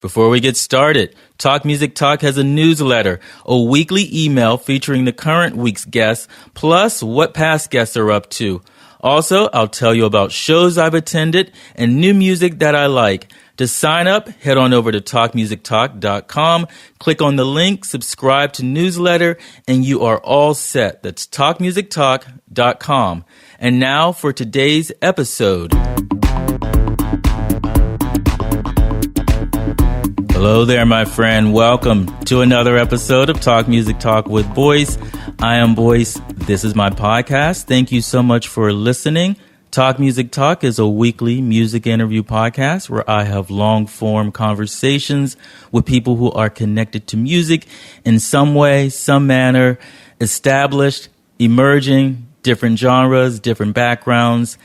Before we get started, Talk Music Talk has a newsletter, a weekly email featuring the current week's guests, plus what past guests are up to. Also, I'll tell you about shows I've attended and new music that I like. To sign up, head on over to talkmusictalk.com, click on the link, subscribe to newsletter, and you are all set. That's talkmusictalk.com. And now for today's episode. Hello there, my friend. Welcome to another episode of Talk Music Talk with Boyce. I am Boyce. This is my podcast. Thank you so much for listening. Talk Music Talk is a weekly music interview podcast where I have long-form conversations with people who are connected to music in some way, some manner, established, emerging, different genres, different backgrounds.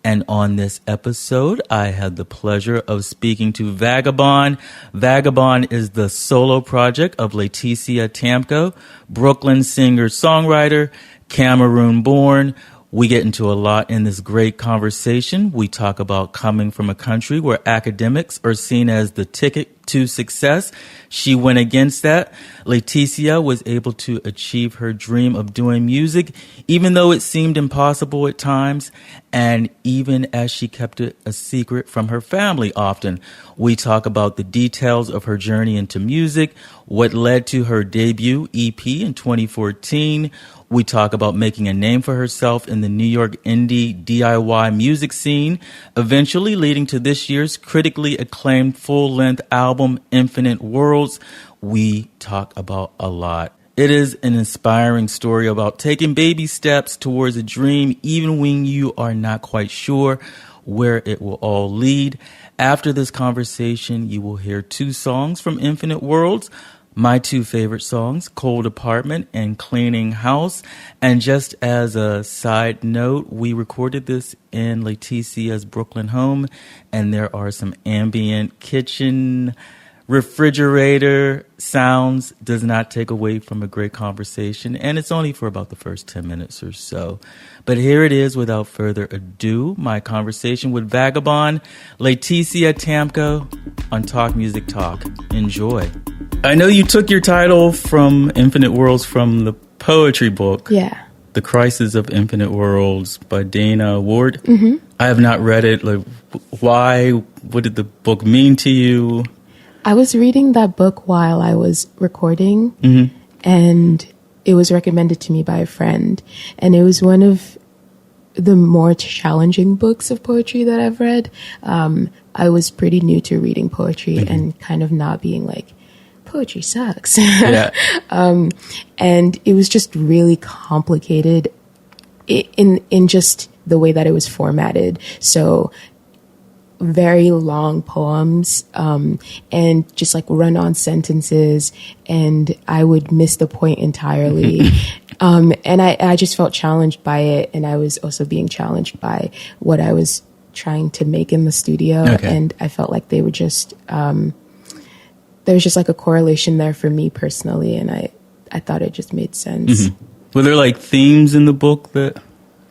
And on this episode, I had the pleasure of speaking to Vagabon. Vagabon is the solo project of Lætitia Tamko, Brooklyn singer-songwriter, Cameroon-born. We get into a lot in this great conversation. We talk about coming from a country where academics are seen as the ticket to success. She went against that. Lætitia was able to achieve her dream of doing music, even though it seemed impossible at times, and even as she kept it a secret from her family often. We talk about the details of her journey into music, what led to her debut EP in 2014. We talk about making a name for herself in the New York indie DIY music scene, eventually leading to this year's critically acclaimed full-length album, Infinite Worlds. We talk about a lot. It is an inspiring story about taking baby steps towards a dream, even when you are not quite sure where it will all lead. After this conversation, you will hear two songs from Infinite Worlds. My two favorite songs, Cold Apartment and Cleaning House. And just as a side note, we recorded this in Lætitia's Brooklyn home, and there are some ambient kitchen refrigerator sounds. Does not take away from a great conversation, and it's only for about the first 10 minutes or so. But here it is, without further ado, my conversation with Vagabon, Lætitia Tamko on Talk Music Talk. Enjoy. I know you took your title from Infinite Worlds from the poetry book. Yeah. The Crisis of Infinite Worlds by Dana Ward. Mm-hmm. I have not read it. Like, why? What did the book mean to you? I was reading that book while I was recording, Mm-hmm. and it was recommended to me by a friend. And it was one of the more challenging books of poetry that I've read. I was pretty new to reading poetry Mm-hmm. and kind of not being like, poetry sucks. Yeah. And it was just really complicated in just the way that it was formatted. So very long poems, and just like run-on sentences, and I would miss the point entirely. And I just felt challenged by it, and I was also being challenged by what I was trying to make in the studio. Okay. And I felt like they were just there was just like a correlation there for me personally, and I thought it just made sense. Mm-hmm. Were there like themes in the book that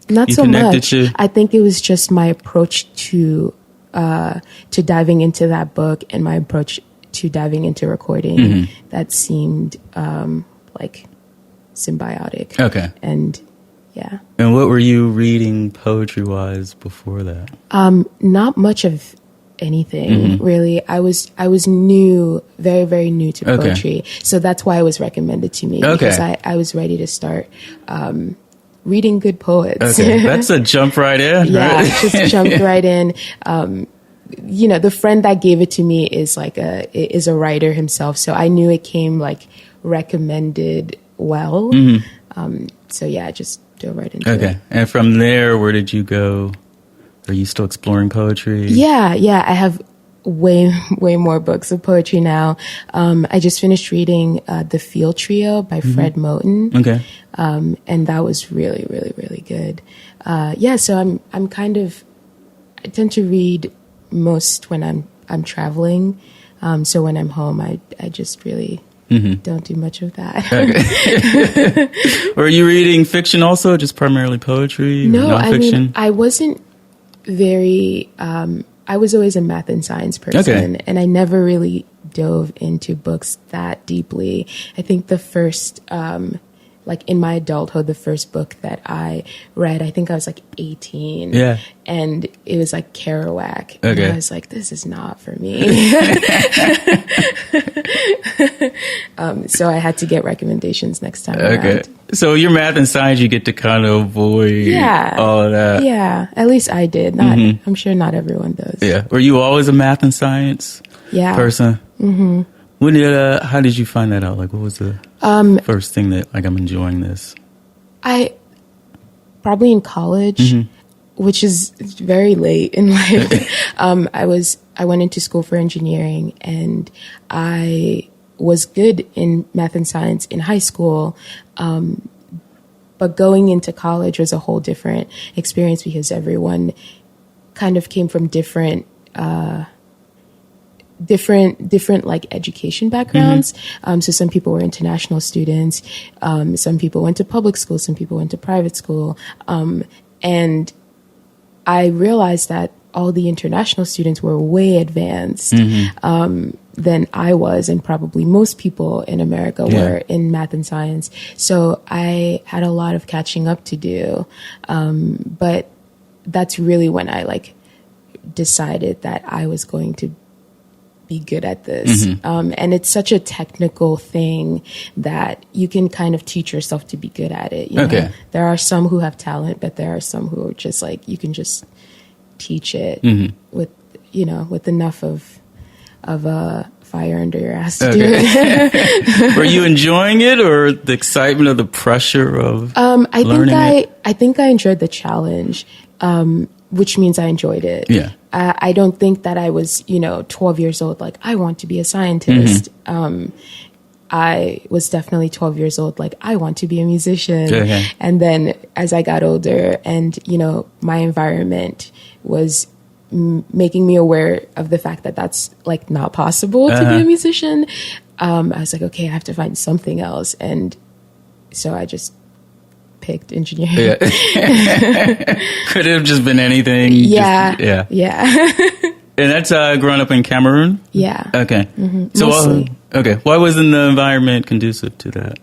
not you so connected much to? I think it was just my approach to diving into that book and my approach to diving into recording Mm-hmm. that seemed like symbiotic. Okay. And yeah. And what were you reading poetry-wise before that? Not much of anything, really. I was new, very, very new to Okay. poetry. So that's why it was recommended to me. Okay. Because I was ready to start reading good poets. Okay, that's a jump right in, Yeah, right? just jumped right in. The friend that gave it to me is a writer himself, so I knew it came like recommended well. So yeah, I just dove right into it. Okay, and from there, where did you go? Are you still exploring poetry? Yeah, I have way more books of poetry now. I just finished reading The Field Trio by Fred Moten. Okay. And that was really, really, really good. So I'm kind of, I tend to read most when I'm traveling. So when I'm home, I just really don't do much of that. Okay. Are you reading fiction also, just primarily poetry? No, or nonfiction? I wasn't very I was always a math and science person, and I never really dove into books that deeply. I think the first, like in my adulthood, the first book that I read, I think I was like 18. Yeah. And it was like Kerouac. Okay. And I was like, this is not for me. So I had to get recommendations next time around. So your math and science, you get to kind of avoid all of that. Yeah, at least I did. Not, I'm sure not everyone does. Yeah. Were you always a math and science person? Mm-hmm. How did you find that out? Like, what was the first thing that, like, I'm enjoying this? I probably in college, which is very late in life. I went into school for engineering, and I was good in math and science in high school. But going into college was a whole different experience because everyone kind of came from different like education backgrounds. So some people were international students. Some people went to public school. Some people went to private school. And I realized that all the international students were way advanced than I was, and probably most people in America were in math and science. So I had a lot of catching up to do. But that's really when I like decided that I was going to be good at this. And it's such a technical thing that you can kind of teach yourself to be good at it. You know? There are some who have talent, but there are some who are just like, you can just teach it with enough of a fire under your ass to do it. Were you enjoying it, or the excitement of the pressure of learning it? I think I enjoyed the challenge, which means I enjoyed it. Yeah. I don't think that I was, 12 years old, like, I want to be a scientist. I was definitely 12 years old, like, I want to be a musician. And then as I got older and, my environment was making me aware of the fact that that's, like, not possible to be a musician, I was like, okay, I have to find something else. And so I just picked engineering. Could it have just been anything? Yeah. And that's growing up in Cameroon? Yeah. Okay. So, why wasn't the environment conducive to that?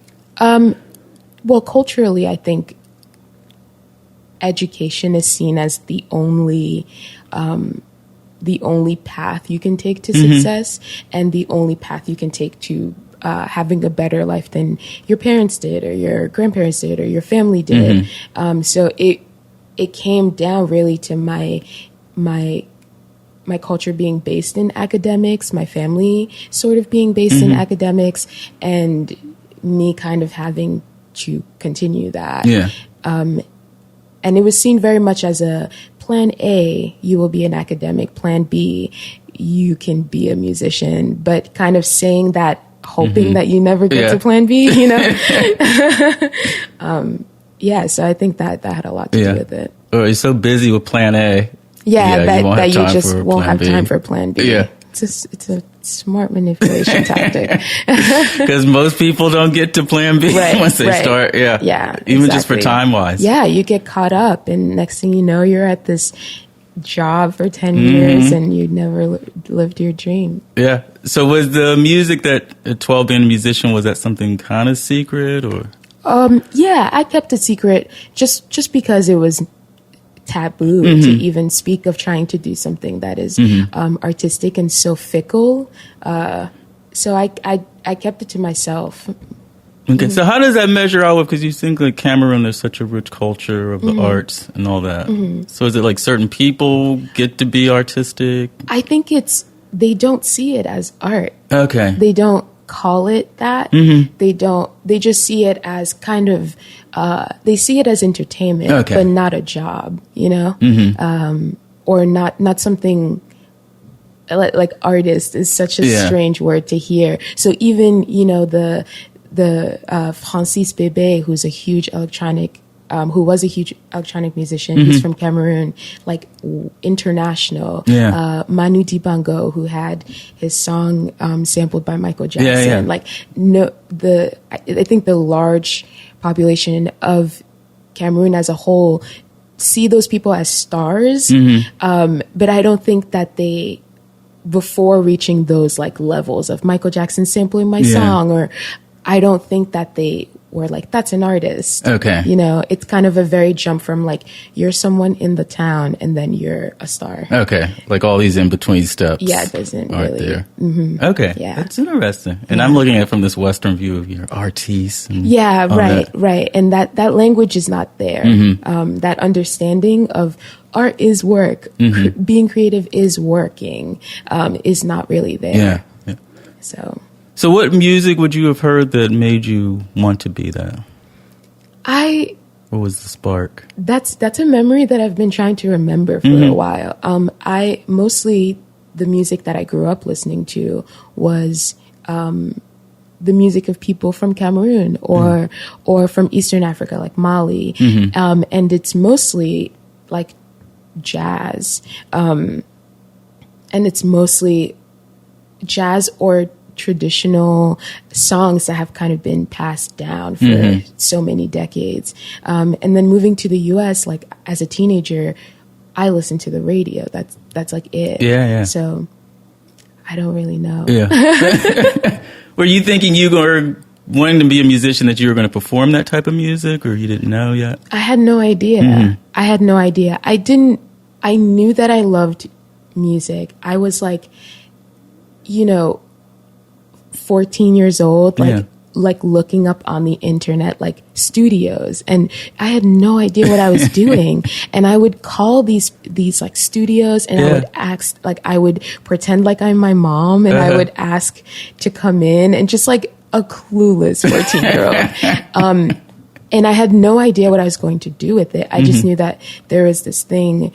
Well, culturally, I think education is seen as the only path you can take to success, and the only path you can take to having a better life than your parents did, or your grandparents did, or your family did. So it came down really to my culture being based in academics, my family sort of being based in academics, and me kind of having to continue that. And it was seen very much as a plan A, you will be an academic. Plan B, you can be a musician. But kind of saying that, hoping that you never get to plan B, so I think that had a lot to do with it. Or you're so busy with plan A. That you just won't have time for plan B. It's a smart manipulation tactic. Because most people don't get to plan B once they start. Even just for time-wise. You get caught up, and next thing you know, you're at this job for 10 years and you never lived your dream. So was the music that at 12 being a musician, was that something kind of secret, or? I kept it secret just because it was taboo to even speak of trying to do something that is artistic and so fickle. So I kept it to myself. Okay, so how does that measure out with, because you think like Cameroon, there's such a rich culture of the arts and all that. So is it like certain people get to be artistic? I think they don't see it as art. Okay. They don't call it that. They just see it as kind of, they see it as entertainment, but not a job, or not something like artist is such a strange word to hear. So even, the Francis Bébé, who was a huge electronic musician. He's from Cameroon, like international. Manu Dibango, who had his song sampled by Michael Jackson. I think the large population of Cameroon as a whole see those people as stars. But I don't think that they, before reaching those like levels of Michael Jackson sampling my song, or I don't think that they were like, that's an artist. Okay. You know, it's kind of a very jump from like, you're someone in the town and then you're a star. Okay. Like all these in-between steps. Yeah, it doesn't aren't really. there. Okay. Yeah. That's interesting. And I'm looking at it from this Western view of your artiste. And Yeah, all right, that. right. And that language is not there. That understanding of art is work, being creative is working, is not really there. Yeah. So what music would you have heard that made you want to be that? What was the spark? That's a memory that I've been trying to remember for a while. I mostly, the music that I grew up listening to was the music of people from Cameroon or from Eastern Africa, like Mali. And it's mostly like jazz. And it's mostly jazz or traditional songs that have kind of been passed down for so many decades. And then moving to the US, like as a teenager, I listened to the radio. That's like it. Yeah. So I don't really know. Yeah. Were you thinking you were wanting to be a musician, that you were going to perform that type of music, or you didn't know yet? I had no idea. I had no idea. I knew that I loved music. I was like, 14 years old, like looking up on the internet, like studios, and I had no idea what I was doing. And I would call these like studios, and I would ask, like I would pretend like I'm my mom, and I would ask to come in, and just like a clueless 14-year-old. And I had no idea what I was going to do with it. I just knew that there was this thing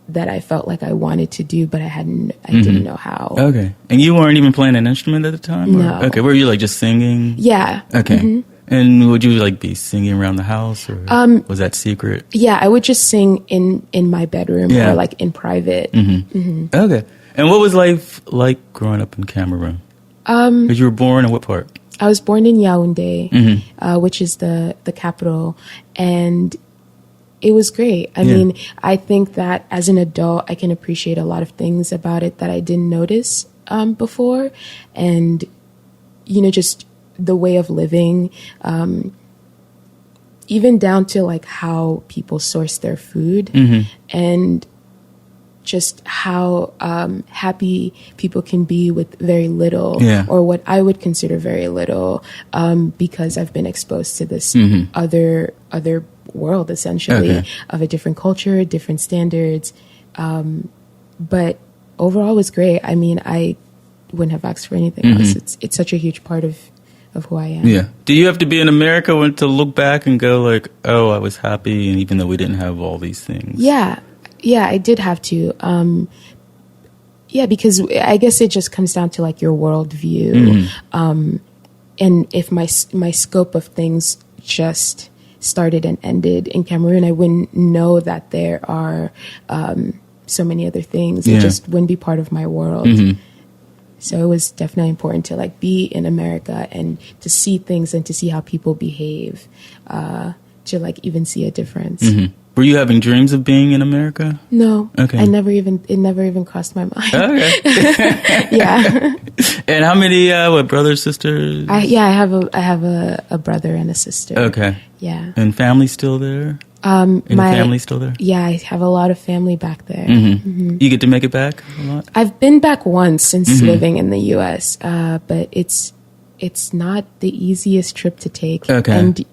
that I felt like I wanted to do, but I didn't know how. Okay. And you weren't even playing an instrument at the time? No. Okay. Were you like just singing? Yeah. Okay. And would you like be singing around the house, or was that secret? Yeah, I would just sing in my bedroom or like in private. Okay. And what was life like growing up in Cameroon? Because you were born in what part? I was born in Yaoundé, which is the capital, and it was great. I mean, I think that as an adult, I can appreciate a lot of things about it that I didn't notice before. And, just the way of living, even down to like how people source their food and just how happy people can be with very little, or what I would consider very little, because I've been exposed to this other world, essentially, of a different culture, different standards. But overall, it was great. I mean, I wouldn't have asked for anything else. It's such a huge part of who I am. Yeah. Do you have to be in America to look back and go like, oh, I was happy, and even though we didn't have all these things? Yeah, I did have to. Because I guess it just comes down to like your worldview. And if my scope of things just started and ended in Cameroon, I wouldn't know that there are so many other things. It just wouldn't be part of my world. So it was definitely important to like be in America and to see things and to see how people behave, to like even see a difference. Were you having dreams of being in America? No. Okay. It never even crossed my mind. Okay. Yeah. And how many brothers, sisters? I have a brother and a sister. Okay. Yeah. And family still there? My family still there? Yeah, I have a lot of family back there. You get to make it back a lot? I've been back once since living in the U.S., but it's not the easiest trip to take. Okay. And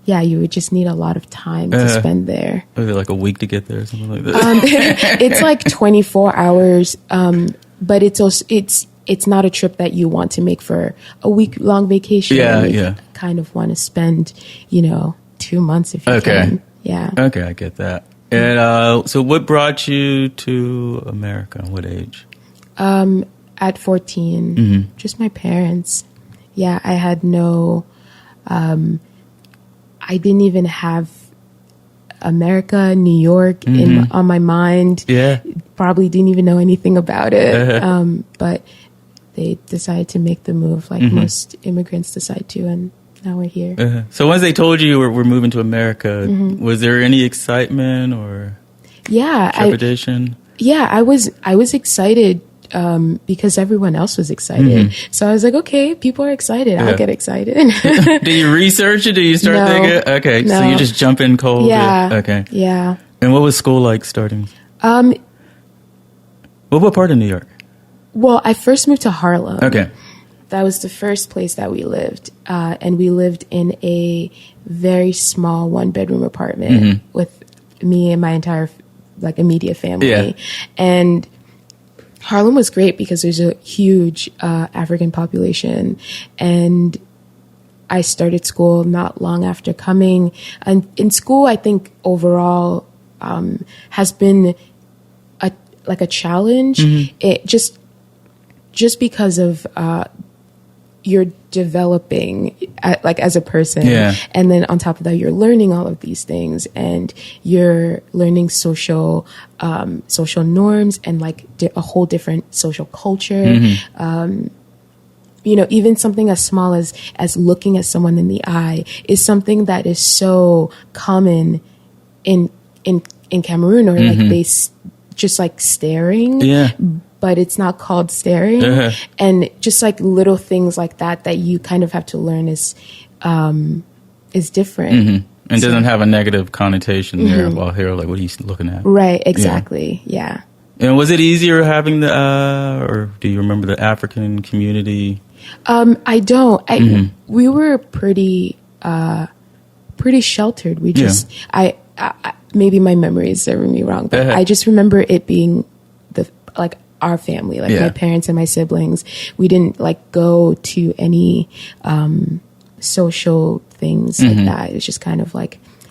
yeah, you would just need a lot of time to spend there. Was it like a week to get there or something like that? It's like 24 hours, but it's also it's not a trip that you want to make for a week-long vacation. You kind of want to spend, 2 months if you can. Yeah. Okay, I get that. And so what brought you to America? What age? At 14, just my parents. Yeah, I had no... I didn't even have America, New York on my mind. Yeah. Probably didn't even know anything about it. But they decided to make the move like most immigrants decide to. And now we're here. So once they told you we're moving to America, was there any excitement or trepidation? I was excited because everyone else was excited. So I was like, okay, people are excited. I'll get excited. Did you research it? Did you start thinking? Okay, so you just jump in cold. Yeah. Okay. Yeah. And what was school like starting? What part of New York? Well, I first moved to Harlem. Okay. That was the first place that we lived. And we lived in a very small 1-bedroom apartment with me and my entire immediate family. Yeah. And Harlem was great because there's a huge African population. And I started school not long after coming. And in school, I think overall has been a challenge. It just because of you're developing as a person, and then on top of that you're learning all of these things, and you're learning social norms and a whole different social culture. Even something as small as looking at someone in the eye is something that is so common in Cameroon, or they just staring, but it's not called staring. And just little things like that you kind of have to learn is different. And doesn't have a negative connotation there. While here, what are you looking at? Right, exactly. Yeah. And was it easier having or do you remember the African community? I don't. We were pretty sheltered. We just, I maybe my memory is serving me wrong, but I just remember it being our family, my parents and my siblings. We didn't go to any social things like that. It was just kind of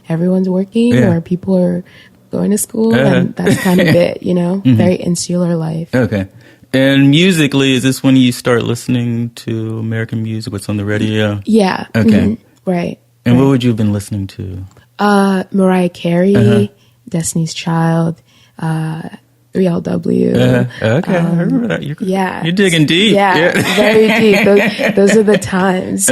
everyone's working or people are going to school, and that's kind of it, very insular life. Okay. And musically, is this when you start listening to American music? What's on the radio? Yeah. Okay. Right. And what would you have been listening to? Mariah Carey, Destiny's Child, 3LW. Okay, I remember that. You're digging deep. Yeah, very deep. Those are the times.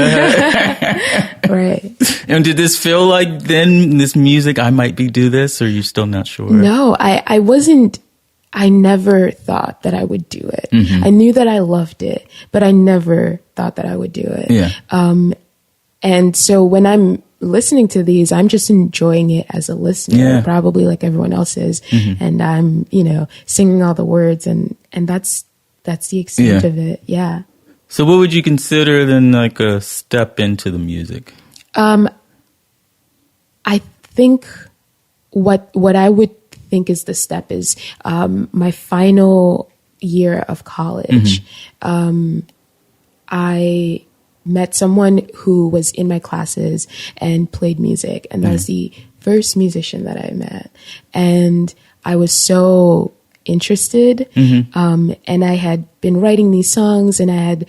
Right. And did this feel like then this music, I might do this, or you're still not sure? No, I wasn't. I never thought that I would do it. I knew that I loved it, but I never thought that I would do it. Yeah. And so when I'm listening to these, I'm just enjoying it as a listener, probably like everyone else is. And I'm, singing all the words, and that's the extent of it. Yeah. So what would you consider then a step into the music? I think what I would think is the step is my final year of college. I met someone who was in my classes and played music, and that was the first musician that I met. And I was so interested, and I had been writing these songs, and I had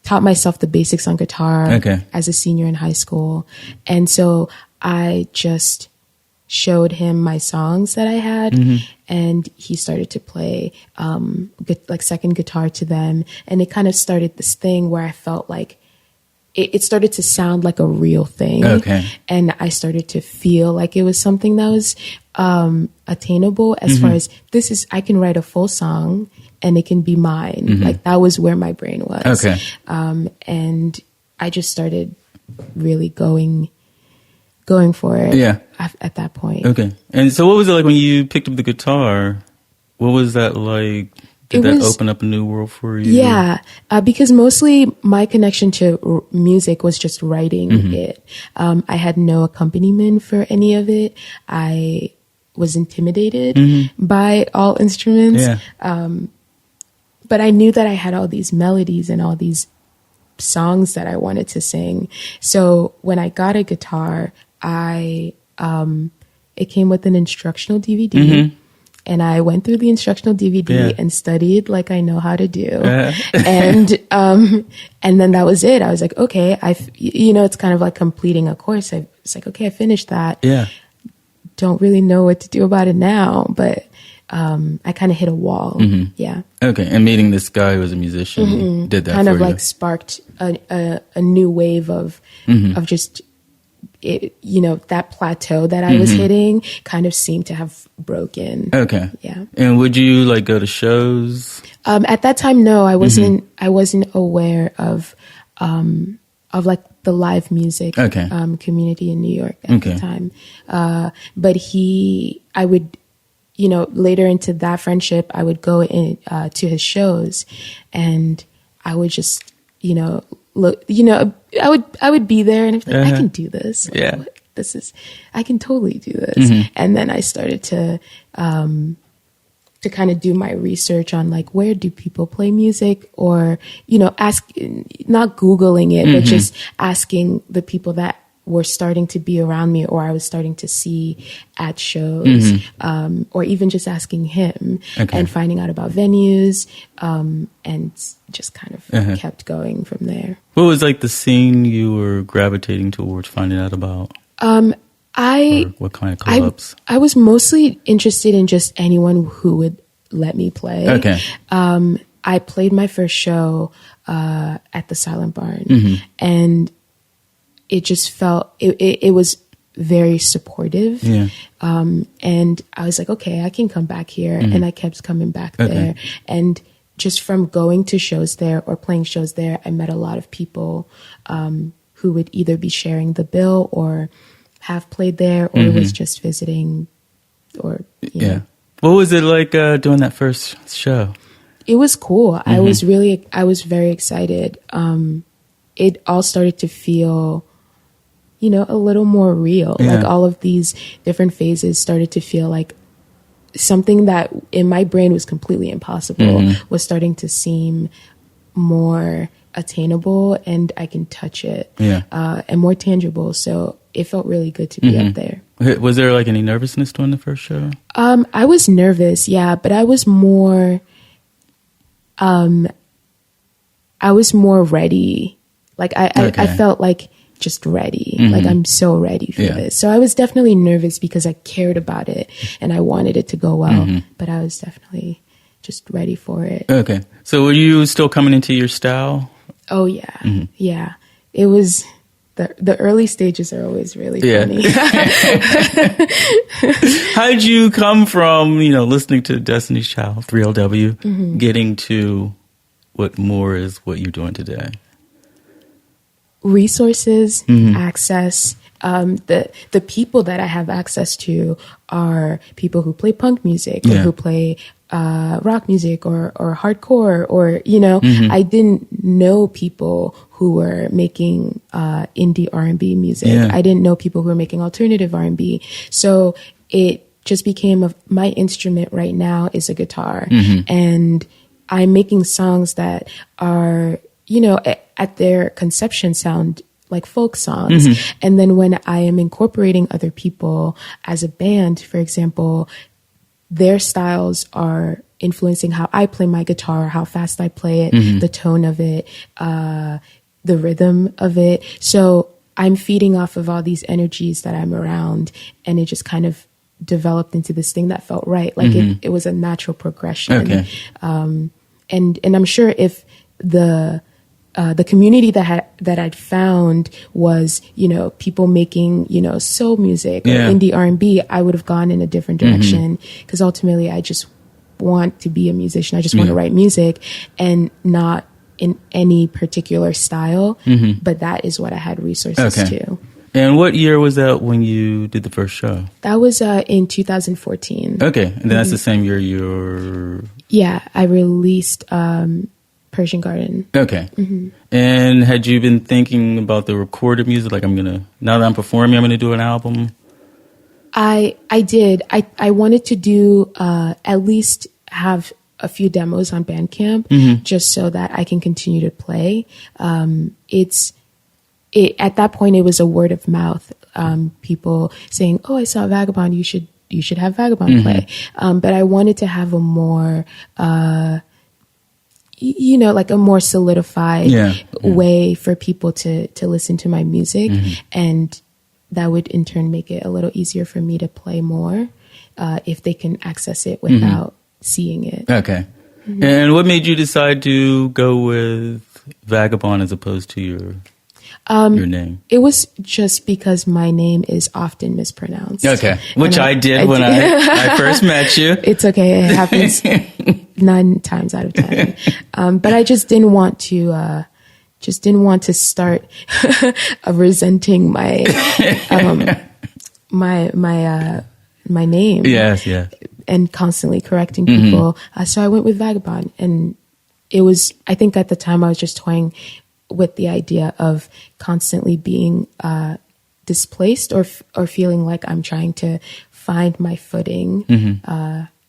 taught myself the basics on guitar as a senior in high school. And so I just showed him my songs that I had, and he started to play second guitar to them, and it kind of started this thing where I felt like it started to sound like a real thing, and I started to feel like it was something that was attainable as far as I can write a full song and it can be mine. That was where my brain was. And I just started really going for it at that point. Okay. And so what was it like when you picked up the guitar? What was that like? Did that open up a new world for you? Yeah, because mostly my connection to music was just writing it. I had no accompaniment for any of it. I was intimidated by all instruments. But I knew that I had all these melodies and all these songs that I wanted to sing. So when I got a guitar, it came with an instructional DVD. And I went through the instructional DVD and studied like I know how to do. And then that was it. I was like, okay, it's kind of like completing a course. It's like, okay, I finished that. Don't really know what to do about it now. But I kind of hit a wall. Yeah. Okay. And meeting this guy who was a musician did that kind for of you. like sparked a new wave of just, it, that plateau that I was hitting kind of seemed to have broken. Okay. Yeah. And would you like go to shows? At that time, no, I wasn't aware of like the live music community in New York at the time. But I would, later into that friendship, I would go in to his shows, and I would just, look, I would be there, and I'd be like, I can do this. Yeah. I can totally do this. And then I started to kind of do my research on like, where do people play music, or, not Googling it, but just asking the people that were starting to be around me, or I was starting to see at shows, or even just asking him and finding out about venues, and just kind of kept going from there. What was like the scene you were gravitating towards finding out about? What kind of clubs? I was mostly interested in just anyone who would let me play. Okay. I played my first show at the Silent Barn, and it just felt it was very supportive. Yeah. And I was like, okay, I can come back here, and I kept coming back there. And just from going to shows there or playing shows there, I met a lot of people who would either be sharing the bill or have played there, or was just visiting, or you know. What was it like doing that first show? It was cool. I was very excited. It all started to feel, a little more real. Like all of these different phases started to feel like something that in my brain was completely impossible was starting to seem more attainable, and I can touch it, and more tangible. So it felt really good to be up there. Was there like any nervousness during the first show? I was nervous, but I was more ready. Like I felt like just ready. Like I'm so ready for this. So I was definitely nervous because I cared about it and I wanted it to go well, but I was definitely just ready for it. Okay. So were you still coming into your style? Oh yeah. Yeah. It was, the early stages are always really funny. How did you come from, listening to Destiny's Child, 3LW, getting to what more is what you're doing today? Resources, access. The people that I have access to are people who play punk music, or who play rock music, or hardcore, or I didn't know people who were making indie R&B music. I didn't know people who were making alternative R&B. So it just became my instrument right now is a guitar, and I'm making songs that are at their conception sound like folk songs. And then when I am incorporating other people as a band, for example, their styles are influencing how I play my guitar, how fast I play it, the tone of it, the rhythm of it. So I'm feeding off of all these energies that I'm around, and it just kind of developed into this thing that felt right. Like it was a natural progression. And I'm sure if the community that I'd found was, people making, soul music or indie R&B, I would have gone in a different direction, because ultimately I just want to be a musician. I just want to write music, and not in any particular style, but that is what I had resources to. And what year was that when you did the first show? That was in 2014. Okay. And that's the same year you're... Yeah, I released... Persian Garden. Okay. And had you been thinking about the recorded music? Like, now that I'm performing, I'm going to do an album? I did. I wanted to do, at least have a few demos on Bandcamp, just so that I can continue to play. At that point, it was a word of mouth. People saying, "Oh, I saw Vagabon. You should have Vagabon play." But I wanted to have a more, like a more solidified way for people to listen to my music. And that would in turn make it a little easier for me to play more. if they can access it without seeing it. Okay. And what made you decide to go with Vagabon as opposed to your name? It was just because my name is often mispronounced. Okay. Which I did when I first met you. It's okay. It happens 9 times out of 10. But I just didn't want to start resenting my my name. Yes, yeah. And constantly correcting people. So I went with Vagabond, and it was, I think at the time I was just toying with the idea of constantly being displaced or feeling like I'm trying to find my footing,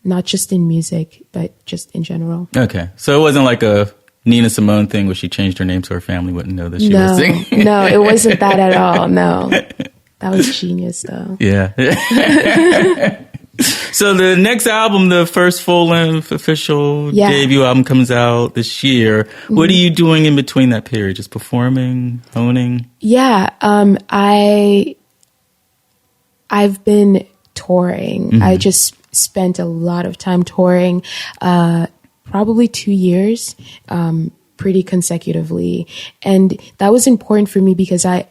not just in music, but just in general. Okay. So it wasn't like a Nina Simone thing where she changed her name so her family wouldn't know that she was singing? No, it wasn't that at all. No. That was genius, though. Yeah. So the next album, the first full-length official debut album, comes out this year. What are you doing in between that period? Just performing, honing? Yeah, I've been touring. I just spent a lot of time touring, probably 2 years, pretty consecutively, and that was important for me because I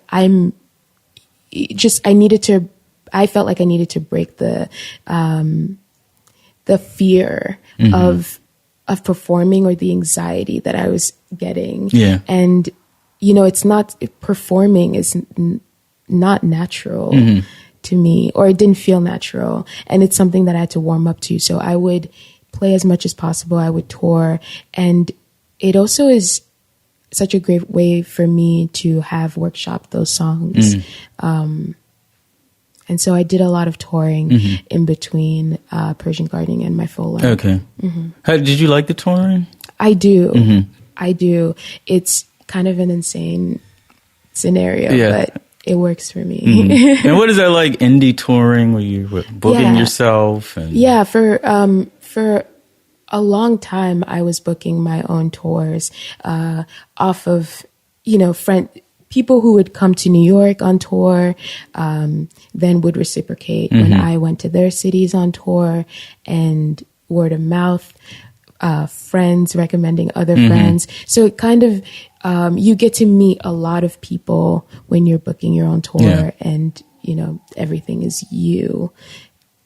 felt like I needed to break the fear of performing or the anxiety that I was getting. Yeah. And, performing is not natural to me, or it didn't feel natural. And it's something that I had to warm up to. So I would play as much as possible. I would tour. And it also is such a great way for me to have workshopped those songs. And so I did a lot of touring in between Persian Gardening and my full length. Okay. Did you like the touring? I do. I do. It's kind of an insane scenario, but it works for me. And what is that like, indie touring, where you're booking yourself? And... Yeah, for a long time, I was booking my own tours off of, people who would come to New York on tour, then would reciprocate when I went to their cities on tour, and word of mouth, friends recommending other friends. So it kind of, you get to meet a lot of people when you're booking your own tour, and, everything is you.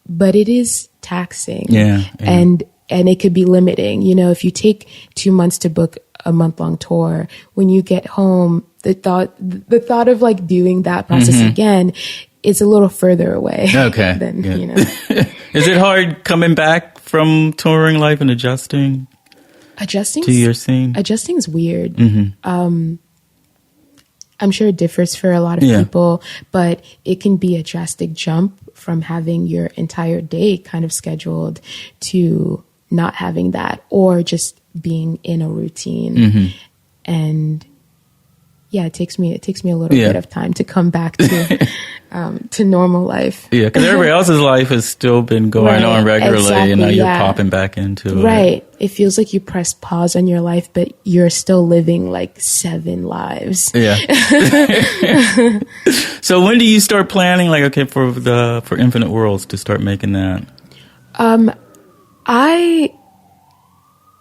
But it is taxing. And it could be limiting. If you take 2 months to book a month-long tour, when you get home, the thought of like doing that process again is a little further away. Okay. Than, Is it hard coming back from touring life and adjusting to your scene? Adjusting is weird. I'm sure it differs for a lot of people, but it can be a drastic jump from having your entire day kind of scheduled to not having that, or just being in a routine. And it takes me a little bit of time to come back to normal life. Yeah, because everybody else's life has still been going on regularly, and now you're popping back into it. Right. It feels like you press pause on your life, but you're still living like 7 lives. Yeah. So when do you start planning, for Infinite Worlds to start making that?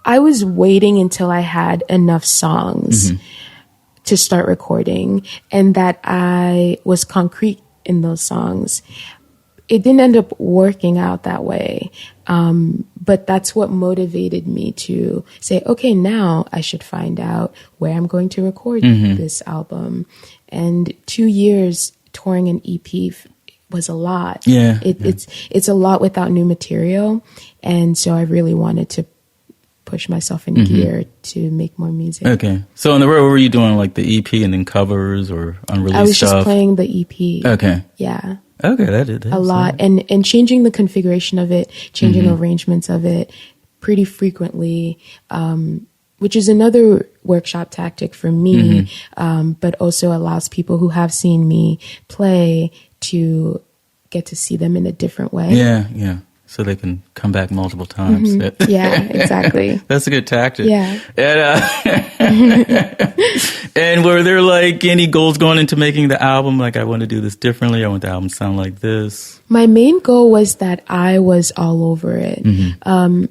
I was waiting until I had enough songs to start recording, and that I was concrete in those songs. It didn't end up working out that way, but that's what motivated me to say, okay, now I should find out where I'm going to record this album. And 2 years touring an EP was a lot. It's a lot without new material, and so I really wanted to push myself in gear to make more music. Okay. So on the road, what were you doing, like the EP and then covers or unreleased stuff? I was just playing the EP. Okay. Yeah. Okay, that did a lot. And changing the configuration of it, changing arrangements of it pretty frequently, which is another workshop tactic for me, but also allows people who have seen me play to get to see them in a different way. Yeah, yeah. so they can come back multiple times. Mm-hmm. Yeah, exactly. That's a good tactic. Yeah. And were there like any goals going into making the album? Like, I want to do this differently. I want the album to sound like this. My main goal was that I was all over it. Mm-hmm.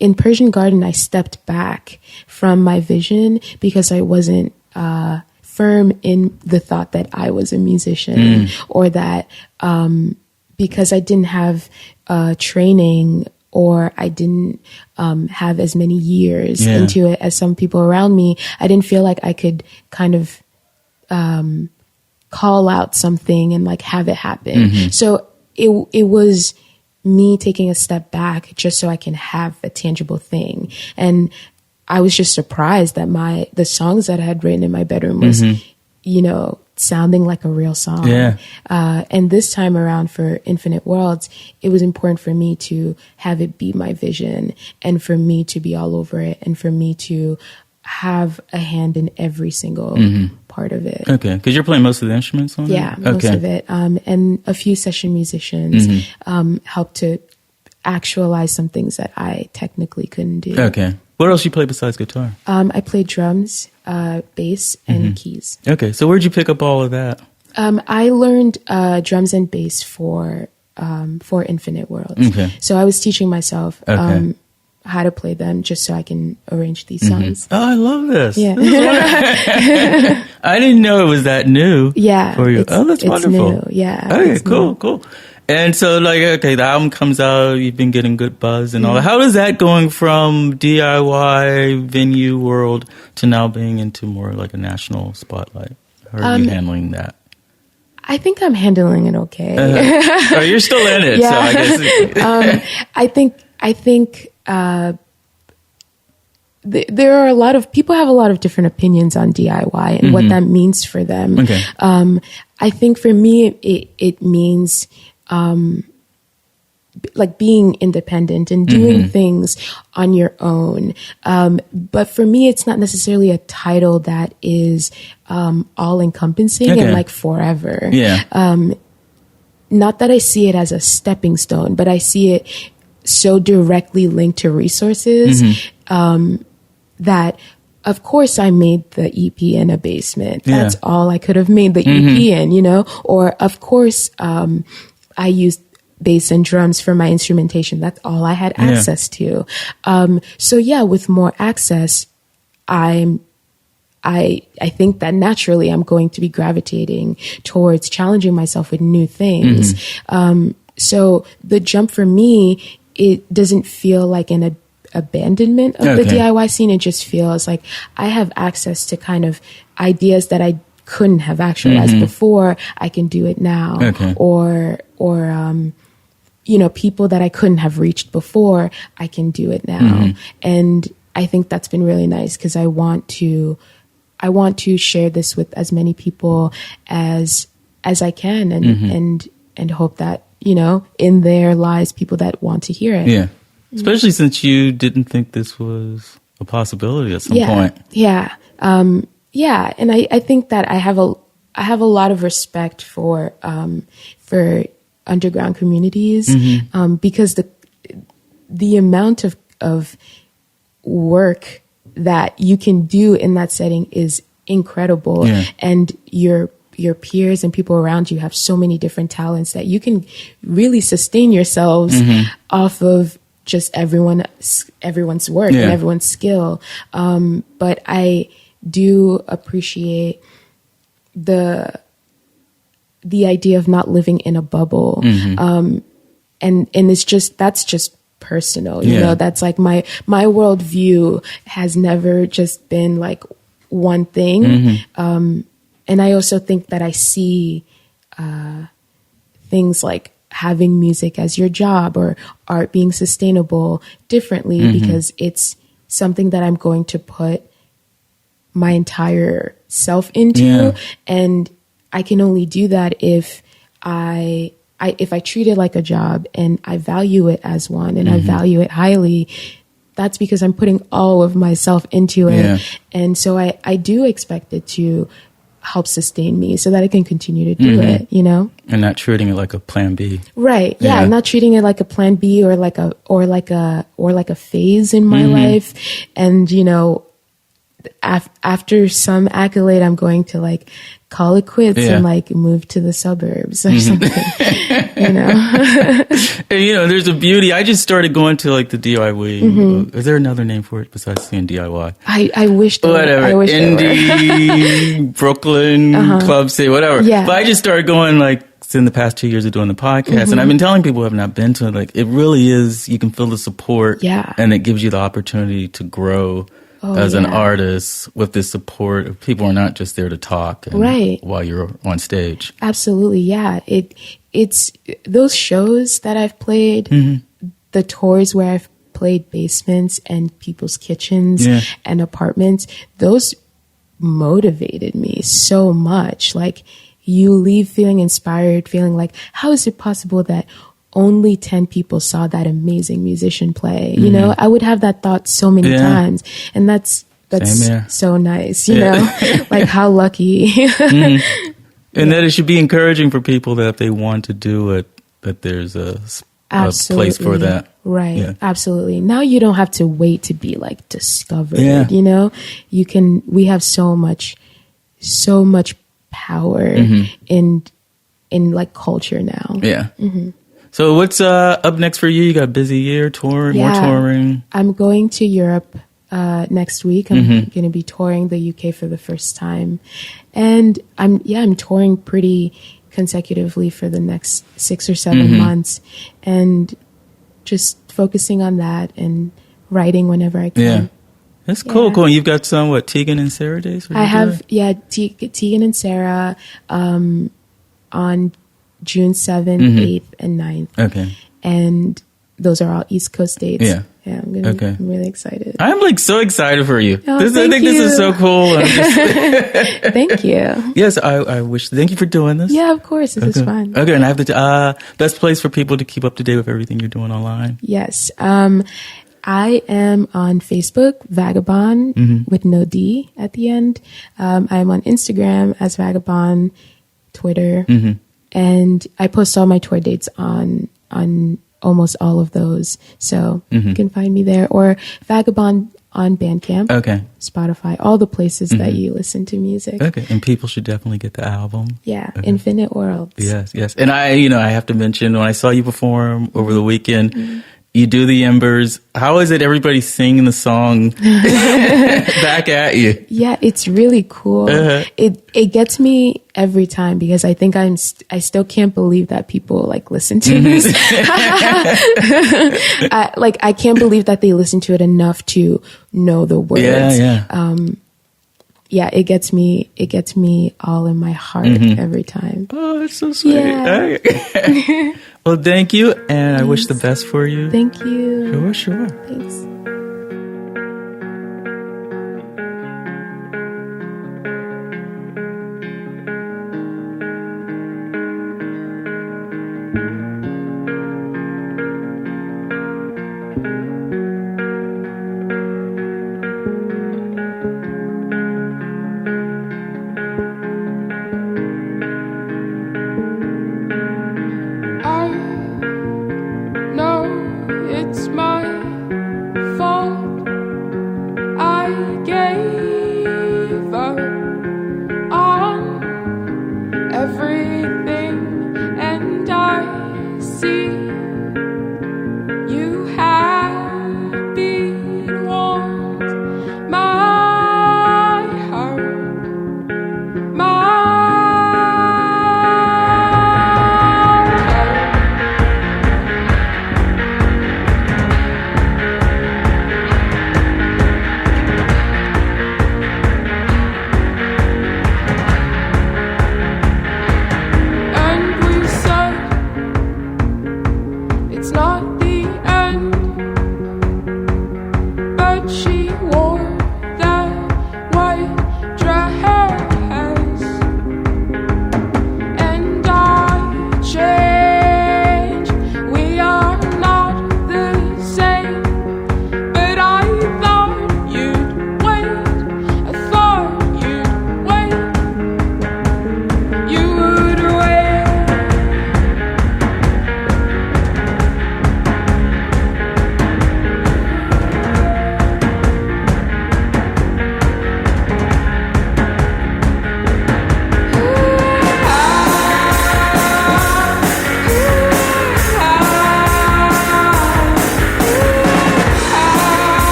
In Persian Garden, I stepped back from my vision because I wasn't firm in the thought that I was a musician or that because I didn't have training or I didn't have as many years into it as some people around me, I didn't feel like I could kind of call out something and like have it happen. Mm-hmm. So it was me taking a step back just so I can have a tangible thing. And I was just surprised that the songs that I had written in my bedroom was, sounding like a real song. Yeah. And this time around for Infinite Worlds, it was important for me to have it be my vision and for me to be all over it and for me to have a hand in every single part of it. Okay. Because you're playing most of the instruments on it? Yeah, most of it. And a few session musicians helped to actualize some things that I technically couldn't do. Okay. What else you play besides guitar? I play drums, bass, and keys. Okay. So where'd you pick up all of that? I learned drums and bass for Infinite Worlds. Okay. So I was teaching myself how to play them just so I can arrange these songs. Oh, I love this. Yeah. I didn't know it was that new for you. Oh, that's wonderful. New. Yeah. Okay, cool. And so, the album comes out, you've been getting good buzz and all that. How is that going from DIY venue world to now being into more like a national spotlight? How are you handling that? I think I'm handling it okay. Oh, you're still in it, so I guess. I think there are a lot of people have a lot of different opinions on DIY and what that means for them. Okay. I think for me, it means like being independent and doing things on your own. But for me, it's not necessarily a title that is all encompassing and like forever. Yeah. Not that I see it as a stepping stone, but I see it so directly linked to resources that, of course, I made the EP in a basement. That's all I could have made the EP in, or of course, I used bass and drums for my instrumentation. That's all I had access to. So with more access, I think that naturally I'm going to be gravitating towards challenging myself with new things. So the jump for me, it doesn't feel like an abandonment of the DIY scene. It just feels like I have access to kind of ideas that I couldn't have actualized before. I can do it now. Or people that I couldn't have reached before, I can do it now. And I think that's been really nice because I want to share this with as many people as I can and hope that, in there lies people that want to hear it. Yeah. Especially since you didn't think this was a possibility at some point. Yeah. And I think that I have a lot of respect for underground communities because the amount of work that you can do in that setting is incredible. And your peers and people around you have so many different talents that you can really sustain yourselves off of just everyone's work and everyone's skill. But I do appreciate the idea of not living in a bubble. And that's just personal, that's like my worldview has never just been like one thing. And I also think that I see things like having music as your job or art being sustainable differently because it's something that I'm going to put my entire self into. And I can only do that if I treat it like a job and I value it as one and I value it highly. That's because I'm putting all of myself into it. And so I do expect it to help sustain me so that I can continue to do it, you know? And not treating it like a plan B. Right. Yeah. Not treating it like a plan B or like a phase in my life. And, you know, after some accolade, I'm going to like call it quits and like move to the suburbs or something, you know? And, you know, there's a beauty. I just started going to like the DIY. Is there another name for it besides saying DIY? I wish there whatever. I wish Indie, Brooklyn, Club City, whatever. Yeah. But I just started going like in the past 2 years of doing the podcast. And I've been telling people who have not been to it, like it really is, you can feel the support. Yeah. And it gives you the opportunity to grow as an artist with this support of people who are not just there to talk while you're on stage. Absolutely. Yeah. It's those shows that I've played, the tours where I've played basements and people's kitchens and apartments, those motivated me so much. Like you leave feeling inspired, feeling like, how is it possible that only 10 people saw that amazing musician play? You know, I would have that thought so many times. And that's so nice, you know, like how lucky. And that it should be encouraging for people that if they want to do it, that there's a place for that. Right. Yeah. Absolutely. Now you don't have to wait to be like discovered, you know, we have so much power in like culture now. Yeah. So what's up next for you? You got a busy year, more touring. I'm going to Europe next week. I'm going to be touring the UK for the first time. And I'm touring pretty consecutively for the next 6 or 7 months and just focusing on that and writing whenever I can. Yeah. That's cool. And you've got some, Tegan and Sarah days? I have, Tegan and Sarah on June 7th, 8th, and 9th. Okay. And those are all East Coast dates. Yeah. Yeah, I'm really excited. I'm like so excited for you. Oh, I think this is so cool. Thank you. Yes, I wish. Thank you for doing this. Yeah, of course. This is fun. Okay, and I have the best place for people to keep up to date with everything you're doing online. Yes. I am on Facebook, Vagabon, with no D at the end. I'm on Instagram as Vagabon, Twitter. And I post all my tour dates on almost all of those. So you can find me there. Or Vagabond on Bandcamp, Spotify, all the places that you listen to music. Okay, and people should definitely get the album. Yeah, Infinite Worlds. Yes. And I have to mention, when I saw you perform over the weekend, you do the Embers. How is it everybody singing the song back at you? Yeah, it's really cool. It gets me every time because I think I still can't believe that people like listen to this. I can't believe that they listen to it enough to know the words. It gets me all in my heart every time. Oh, that's so sweet. Yeah. Well, thank you, and I wish the best for you. Thank you. Sure. Thanks.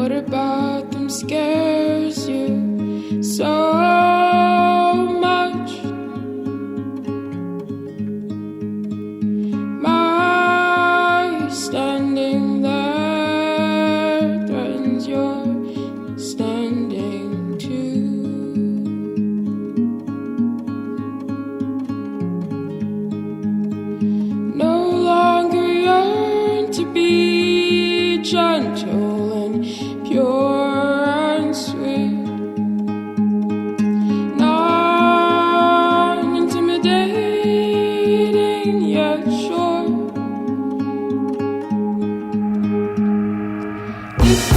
What about them scares you so much? My standing there threatens your standing too. No longer yearn to be gentle and pure and sweet, non-intimidating yet sure. If I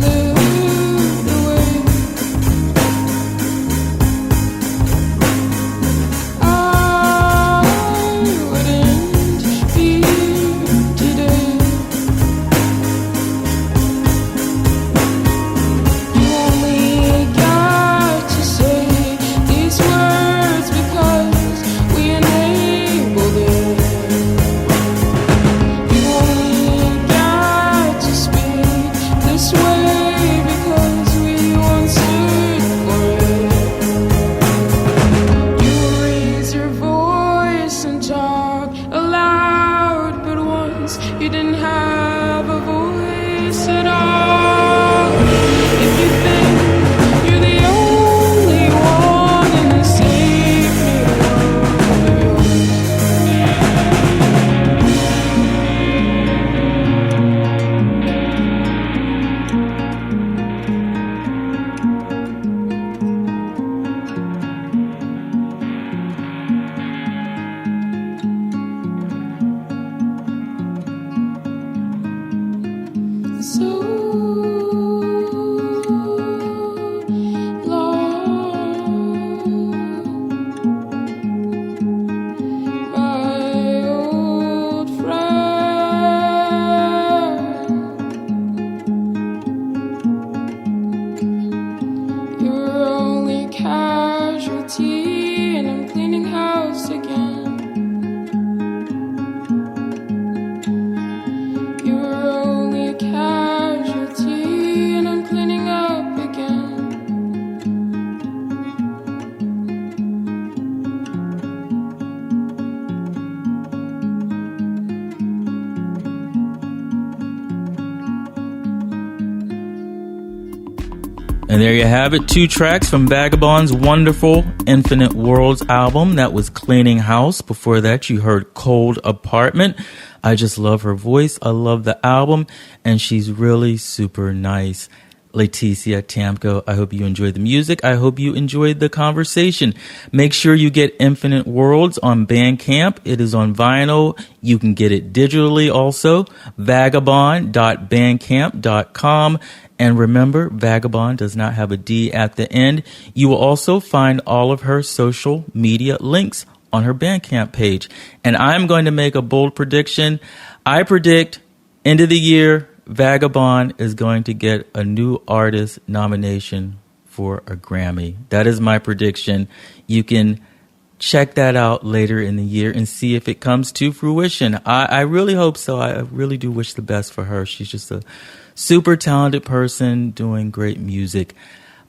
lived away, I wouldn't be today. You only got to say these words because we enabled it. You only got to speak this way because we answered for it. You raise your voice and talk aloud, but once you didn't have a voice at all. If you think you're the only one in this safe world, so long, my old friend. You're only casualty, and I'm cleaning house again. You're only a casualty, and I'm cleaning up again. And there you have it, 2 tracks from Vagabond's wonderful Infinite Worlds album. That was Cleaning House. Before that, you heard Cold Apartment. I just love her voice. I love the album, and she's really super nice. Lætitia Tamko, I hope you enjoyed the music. I hope you enjoyed the conversation. Make sure you get Infinite Worlds on Bandcamp. It is on vinyl. You can get it digitally also. Vagabond.bandcamp.com. And remember, Vagabond does not have a D at the end. You will also find all of her social media links on her Bandcamp page. And I'm going to make a bold prediction. I predict end of the year, Vagabond is going to get a new artist nomination for a Grammy. That is my prediction. You can check that out later in the year and see if it comes to fruition. I really hope so. I really do wish the best for her. She's just a super talented person doing great music.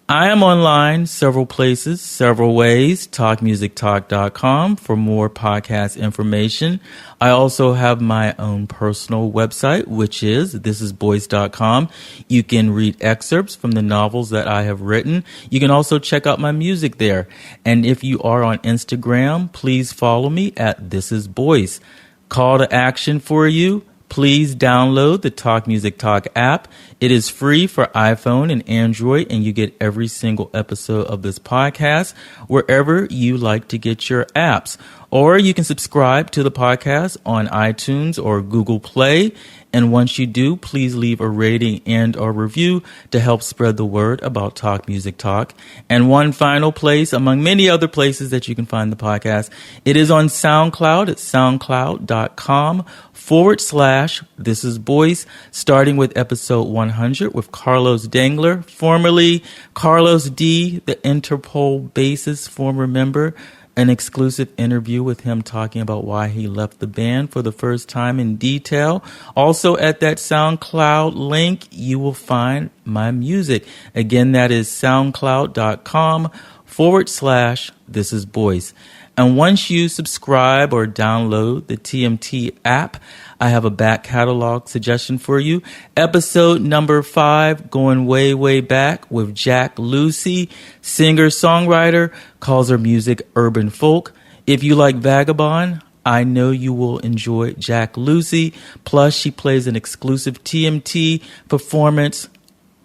I am online several places, several ways. TalkMusicTalk.com for more podcast information. I also have my own personal website, which is thisisboyce.com. You can read excerpts from the novels that I have written. You can also check out my music there. And if you are on Instagram, please follow me at thisisboyce. Call to action for you. Please download the Talk Music Talk app. It is free for iPhone and Android, and you get every single episode of this podcast wherever you like to get your apps. Or you can subscribe to the podcast on iTunes or Google Play. And once you do, please leave a rating and or review to help spread the word about Talk Music Talk. And one final place among many other places that you can find the podcast, it is on SoundCloud at soundcloud.com/thisisboyce, starting with episode 100 with Carlos Dangler, formerly Carlos D, the Interpol bassist, former member. an exclusive interview with him talking about why he left the band for the first time in detail. Also at that SoundCloud link, you will find my music. Again, that is soundcloud.com/This Is Boyce. And once you subscribe or download the TMT app, I have a back catalog suggestion for you. Episode number 5, going way, way back with Jack Lucy, singer-songwriter, calls her music urban folk. If you like Vagabon, I know you will enjoy Jack Lucy. Plus, she plays an exclusive TMT performance.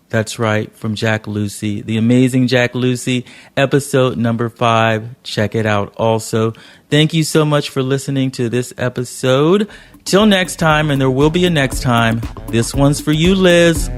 That's right, from Jack Lucy, the amazing Jack Lucy, episode number 5. Check it out also. Thank you so much for listening to this episode. Till next time, and there will be a next time. This one's for you, Liz.